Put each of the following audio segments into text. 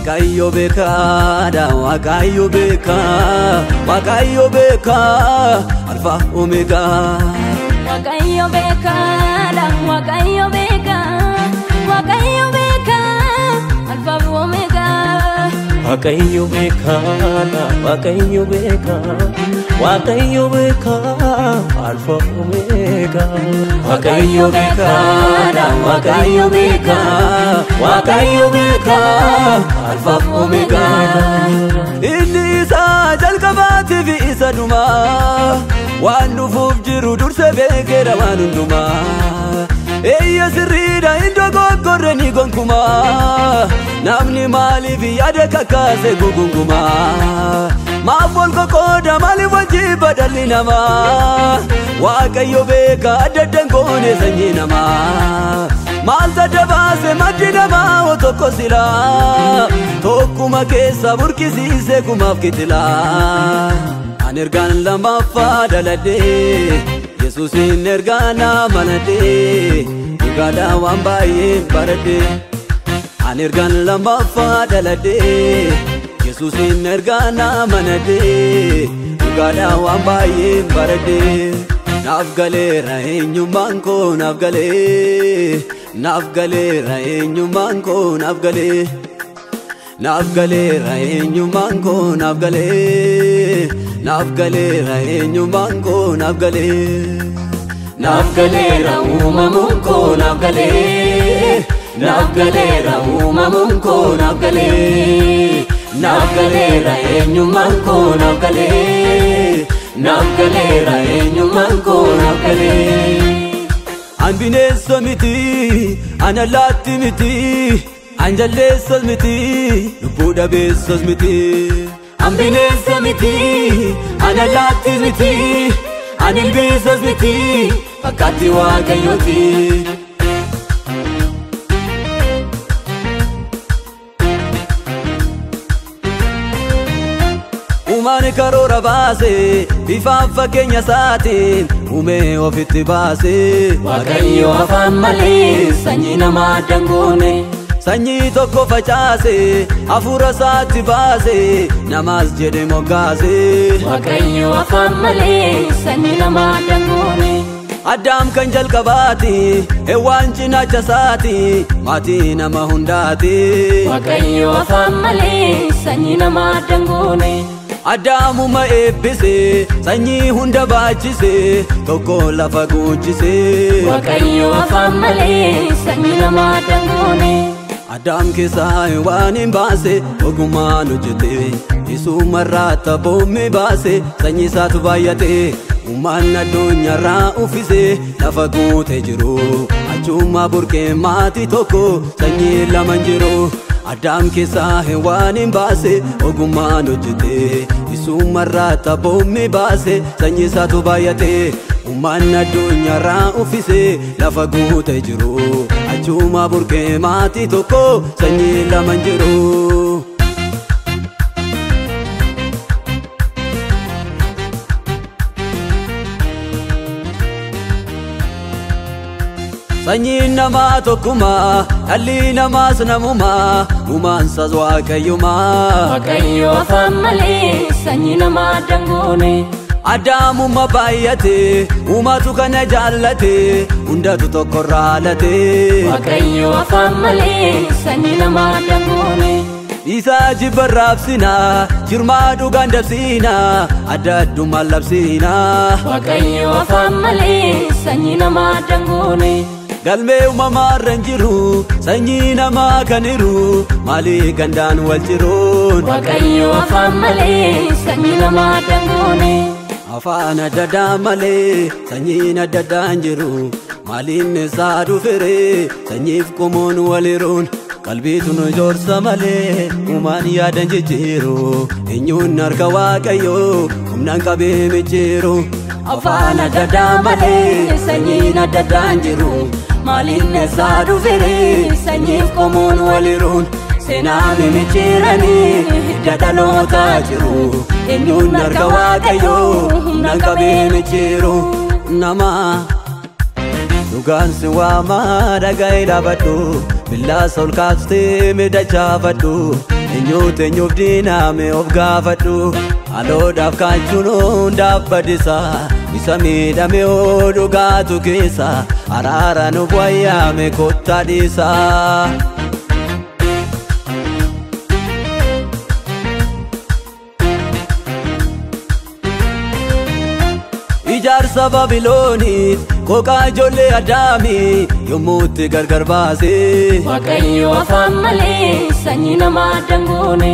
Waaqayyo beekaadha Waaqayyo beeka Waaqayyo beeka Alfa Omega Waaqayyo beekaadha Waaqayyo beeka Waaqayyo beeka Alfa Omega Waaqayyo beekaadha Waaqayyo beeka Waaqayyo beeka Alfa Omega Waaqayyo beekaadha Waaqayyo beeka Waaqayyo beeka Alfa Omega Inni isa jalqabaati fi isa dhumaa waan dhufuuf jiru durse beekeera waan hundumaa Eeyya sirriidha iddoo goggorre ni gonkumaa namni maaliif yaada kakkaase gugungumaa maaf wal qoqqooda maaliif wajjii badalli namaa Waaqayyo beeka adda addaan goone sanyii namaa maal sadda baase maddi namaa tokko silaa tokkuma keessa burkisiise kumaaf kitilaa an ergaan lammaffaa daladhee Yesuusin ergaana maladhee dhugaadha waan baay'een baradhee an ergaan lammaffaa daladhee Yesuusin ergaana maladhee dhugaadha waan baay'een baradhee naaf galeera eenyummaan koo naaf galeera eenyummaan koo naaf galeera eenyummaan koo naaf galeera eenyummaan koo naaf galeera uumamuun koo naaf galeera uumamuun koo naaf galeera eenyummaan koo naaf galeera eenyummaan koo naaf galeera An bineensa miti an allaatti miti an jalleessas miti lubbuu dhabeessas miti An bineensa miti an allaattis miti an ilbiisas miti fakkaatti Waaqayyooti Uumaan karoora baase bifaan fakkeenya isaatiin uumee ofitti baase Waaqayyo afaan malee sanyii namaa dangoone Sanyii tokko facaase hafuura isaatti baase namaas jedhe moggaase Waaqayyo afaan malee sanyii namaa dangoone Addaam kan jalqabaati Hewaan cinaacha isaati maatii nama hundaati Waaqayyo afaan malee sanyii namaa dangoone Addaamuma eebbise sanyii hunda baachise tokko lafa guuchise Waaqayyo afaan malee sanyii namaa dangoone Addaam keessaa waan hin baase ogummaan hojjete isumarraa taboomme baase sanyii isaatu baay'ate uumaan addunyaarraa uffise lafa guute jiru achuma burqee maatii tokko sanyii lama jiru Addaam keessaa waan hin baase ogummaan hojjete isumarraa taboomme baase sanyii isaatu baay'ate uumaan addunyaarraa uffise lafa guute jiru achuma burqee maatii tokko sanyii lama jiru Sanyiin namaa tokkumaa dhalli namaas namumaa uumaansaas Waaqayyumaa Waaqayyo afaan malee sanyii namaa dangoone Addaamummaa baay'ate uumatu kana jaallate hundatu tokkorraa late Waaqayyo afaan malee sanyii namaa dangoone Isaa jibba raabsinaa jirmaa dhugaan dabsinaa adda addummaan labsinaa Waaqayyo afaan malee sanyii namaa dangoone Galmee uumamarra hin jiru sanyii namaa kan hiru maalii gandaan wal jiruun Waaqayyo afaan malee sanyii namaa dangoone Afaan adda addaa malee sanyiin adda addaa hin jiru maaliin isaa dhufere sanyiif qomoon wal hiruun qalbiitu nu ijoorsa malee uumaan yaadan jijjiiru eenyuun harka Waaqayyoo humnaan qabee mijjiiru Afaan adda addaa malee sanyiin adda addaa hin jiru maaliin isaa dhufere sanyiif qomoon wal hiruun seenaa mimicciiranii hidda dhalootaa jiru eenyuun harka Waaqayyoo humnaan qabee mijjiiru nama dhugaan si waamaa dhaga'ee dhaabadhu billaasa ol kaastee miidhachaafadhu eenyuuf diiname of gaafadhu haloodhaaf kaachuun hundaaf badisa isa miidhame dhugaatu keessa araara nuuf wayyaame kottaa dhiisa. Ijaarsa Baabilooniif qooqaa ijoollee Adaamii yommuutti gargar baase Waaqayyo afaan malee sanyii namaa dangoone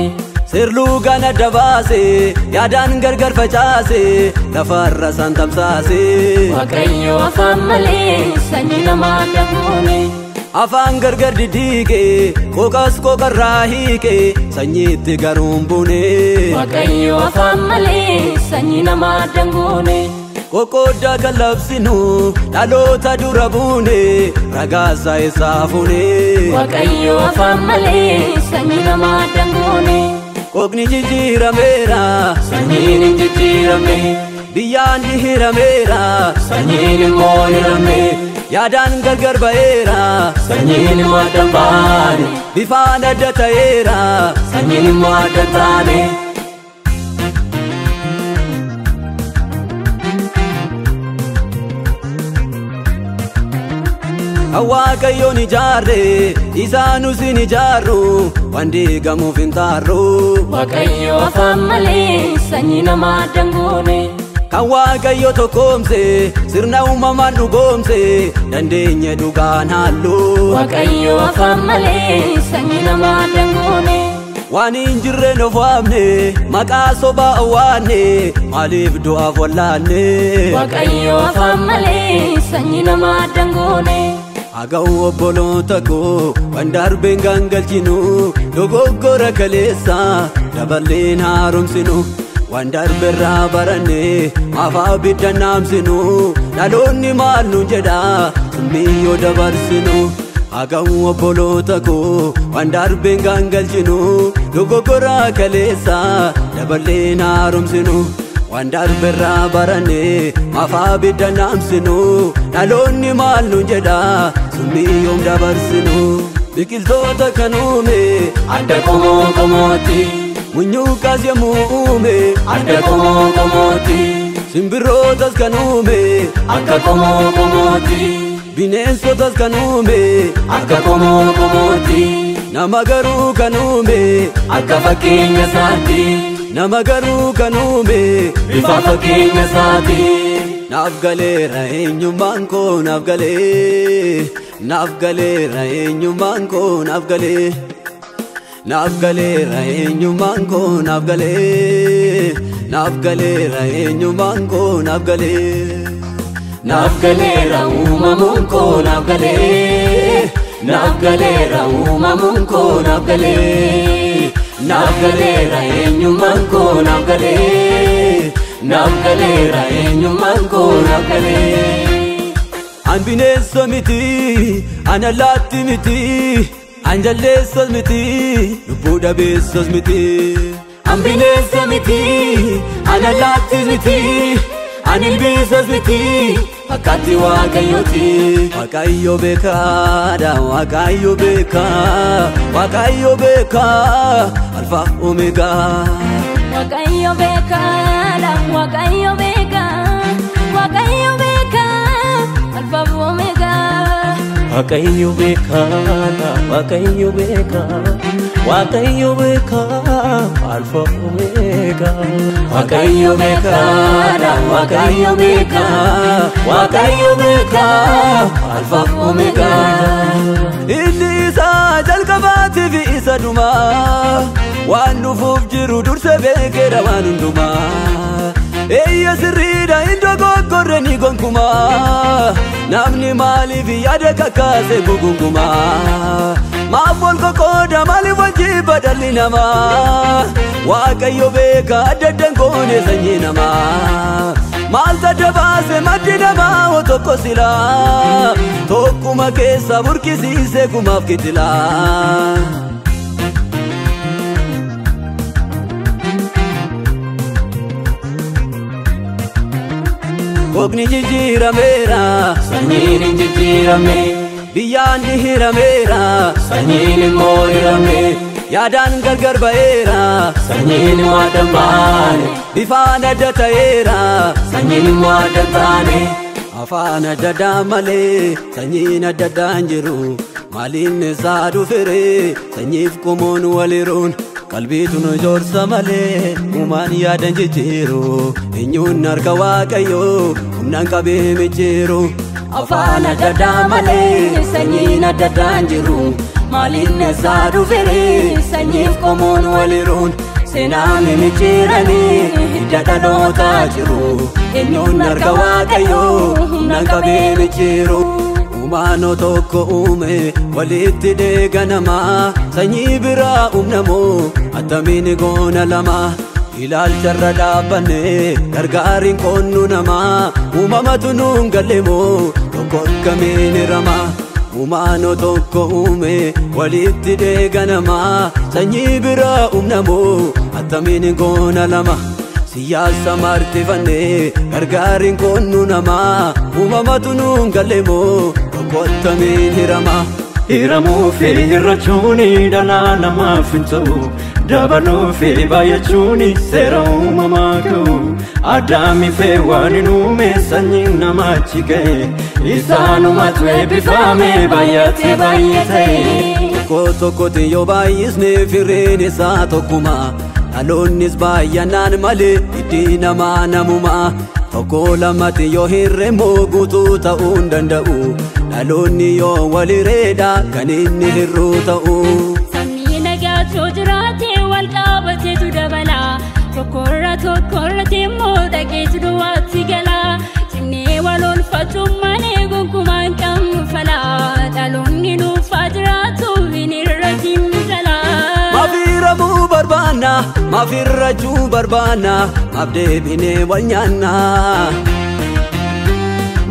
Sirluu gana dabaase yaadaan gargar facaase lafarra isaan tamsaase Waaqayyo afaan malee sanyii namaa dangoone Afaan gargar diddiiqe qooqas qooqarraa hiike sanyiitti garuun buune Waaqayyo afaan malee sanyii namaa dangoone Qoqqooddaa kan labsinu dhaloota dura buune ragaasaa isaa fuune Waaqayyo afaan malee sanyii namaa dangoone Qooqni jijjiirameera sanyiin hin jijjiiramne biyyaan dihirameera sanyiin immoo hirame yaadaan gargar ba'eera sanyiin immoo adda baane bifaan adda ta'eera sanyiin immoo adda taane Waaqayyoon ijaarre isaanus hin ijaarru waan diigamuuf hin taarru Waaqayyo afaan malee sanyii namaa dangoone Kan Waaqayyo tokkoomse sirna uumamaan dhugoomse dandeenye dhugaan haallu Waaqayyo afaan malee sanyii namaa dangoone Waan hin jirreen of waamne maqaa sobaa waanne maaliif du'aaf wallaanne Waaqayyo afaan malee sanyii namaa dangoone Aga'u obboloota koo waan darbeen gangalchinu dogoggora kaleessa daballeen haaromsinu waan darberraa baranne maafaa bidda naamsinu dhaloonni maal nu jedha summiyyoo dabarsinu Aga'u obboloota koo waan darbeen gangalchinu dogoggora kaleessa daballeen haaromsinu waan darberraa baranne maafaa bidda naamsinu dhaloonni maal nu jedha summiyyoom dabarsinu biqiltoota kan uume adda qomoo qomooti munyuuqas yommuu uume adda qomoo qomooti simbirrootas kan uume akka qomoo qomooti bineensotas kan uume akka qomoo qomooti nama garuu kan uume akka fakkeenya isaatti nama garuu kan uume bifa fakkeenya isaati naaf galeera eenyummaan koo naaf galee naaf galeera eenyummaan koo naaf galee naaf galeera eenyummaan koo naaf galee naaf galeera eenyummaan koo naaf galee naaf galeera uumamuun koo naaf galee naaf galeera uumamuun koo naaf galee naaf galeera eenyummaan koo naaf galee naaf galeera eenyummaan koo naaf galee An bineensa miti an allaatti miti an jalleessas miti lubbuu dhabeessas miti An bineensa miti an allaattis miti an ilbiisas miti fakkaatti Waaqayyooti Waaqayyo beekaadha Waaqayyo beekaa Waaqayyo beekaa alfaaf omeegaa Waaqayyo beekaadha Waaqayyo beekaa Waaqayyo beekaa alfaaf omeegaa Waaqayyo beekaadha Waaqayyo beekaa Waaqayyo beekaa alfa omeegaa Waaqayyo beekaadha Waaqayyo beekaa Waaqayyo beekaa alfa omeegaa Inni isaa jalqabaatiif isa dhumaa waan dhufuuf jiru durse beekeera waan hundumaa Eeyya sirriidha hin dogoggorre ni gonkumaa namni maaliif yaada kakkaase gugungumaa maaf wal qoqqooda maaliif wajjii badalli namaa Waaqayyo beeka adda addan goone sanyii namaa maal sadda baase maddi namaa tokko silaa tokkuma keessa burkisiise kumaaf kittilaa Qooqni jijjiirameera sanyiin hin jijjiiramne biyyaan dihirameera sanyiin immoo hirame yaadaan gargar ba'eera sanyiin waadan baane bifaan adda ta'eera sanyiin waadan taane afaan adda malee sanyiin adda jiru maaliin isaa dhufere sanyiif qomoon waliruun qalbiitu nu ijoorsa malee uumaan yaadan jijjiiru eenyuun harka waaqayyoo humnaan qabee mijjiiru afaan adda malee sanyiin adda jiru maaliin isaa dhufere sanyiif qomoon waliruun seenaa mimicciiranii hidda dhalootaa jiru eenyuun harka waaqayyoo humnaan qabee mijjiiru Uumano tokko uume walitti deeganamaa sanyii biraa uumnamoo attamiin goona lama ilaalcharra dhaabbanne gargaariin qoonnu namaa uumamatu nuun gallemoo tokko akkamiin hiramaa Uumano tokko uume walitti deeganamaa sanyii biraa uumnamoo attamiin goona lama Siyaasa martifannee gargaariin qoonnu namaa uumamatu nuun gallemoo tokko attamiin hiramaa hiramuu fi hirrachuun dhalaa namaaf hin ta'u dabaluu fi baay'achuun seera uumamaa ka'u Addaamii fi waan hin uume sanyiin namaachi ga'e isaanumatu eebbifame baay'atee baay'atee Tokko tokkotti yoo baay'isne fireen isaa tokkuma Dhaloonnis baay'anaan malee itti namaa namuma Tokko lamatti yoo hirreemmoo guutuu ta'uu hin danda'u Dhaloonni yoo walireedha kan inni hirruu ta'u Sabni nagaachoo jiraate wal qabateetu dabala tokkorratti immoo dhageetu duwwaatti gala Cimnee wal oolfachuun malee gonkumaan qabnu fala Dhaloonni nuufaa jiraatu hin irratiin jala Mafiramuu barbaanna mafirrachuu barbaanna maaf deebinee wal nyaanna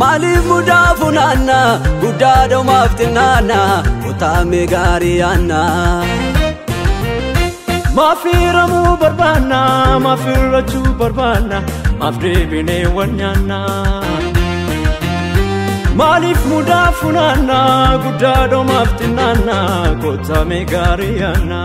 Maaliif mudaa funaanna guddaa dhoomaaf xinnaanna kutaame gaarii yaanna Mafiramuu barbaanna mafirrachuu barbaanna maaf deebinee wal nyaanna Maaliif mudaa funaanna guddaa dhoomaaf xinnaanna kutaame gaarii yaanna